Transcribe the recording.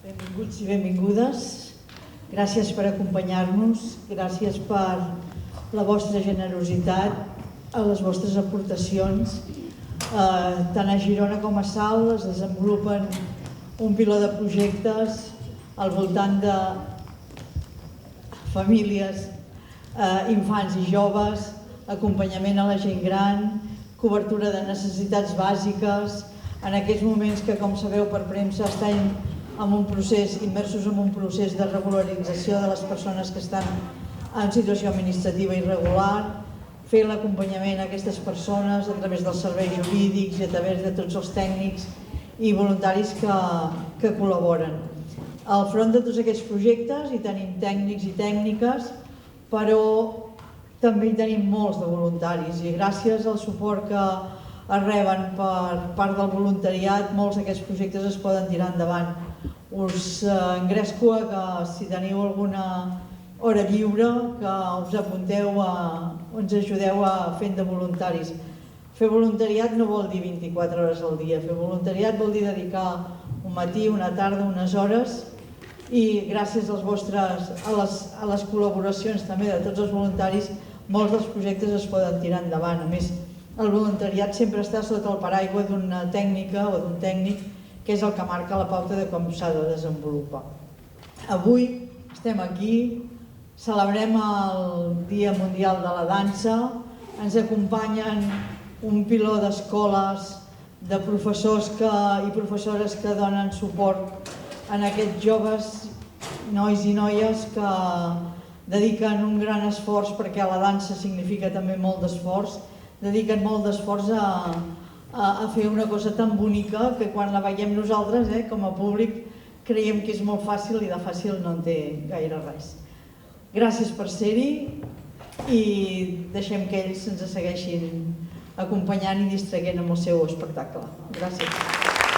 Benvinguts i benvingudes. Gràcies per acompanyar-nos, gràcies per la vostra generositat, a les vostres aportacions. Tant a Girona com a Salt es desenvolupen un piló de projectes al voltant de famílies, infants i joves, acompanyament a la gent gran, cobertura de necessitats bàsiques, en aquests moments que, com sabeu per premsa, estan immersos en un procés de regularització de les persones que estan en situació administrativa irregular, fer l'acompanyament a aquestes persones a través dels serveis jurídics i a través de tots els tècnics i voluntaris que col·laboren. Al front de tots aquests projectes hi tenim tècnics i tècniques, però també hi tenim molts de voluntaris i gràcies al suport que es reben per part del voluntariat, molts d'aquests projectes es poden tirar endavant. Us engresco a que si teniu alguna hora lliure que us apunteu o ens ajudeu a fent de voluntaris. Fer voluntariat no vol dir 24 hores al dia, fer voluntariat vol dir dedicar un matí, una tarda, unes hores i gràcies a les col·laboracions també de tots els voluntaris molts dels projectes es poden tirar endavant. A més, el voluntariat sempre està sota el paraigua d'una tècnica o d'un tècnic que és el que marca la pauta de com s'ha de desenvolupar. Avui estem aquí, celebrem el Dia Mundial de la Dansa, ens acompanyen un piló d'escoles, de professors i professores que donen suport a aquests joves, nois i noies que dediquen un gran esforç perquè la dansa significa també molt d'esforç, dediquen molt d'esforç a fer una cosa tan bonica que quan la veiem nosaltres, com a públic, creiem que és molt fàcil i de fàcil no en té gaire res. Gràcies per ser-hi i deixem que ells ens segueixin acompanyant i distraient amb el seu espectacle. Gràcies.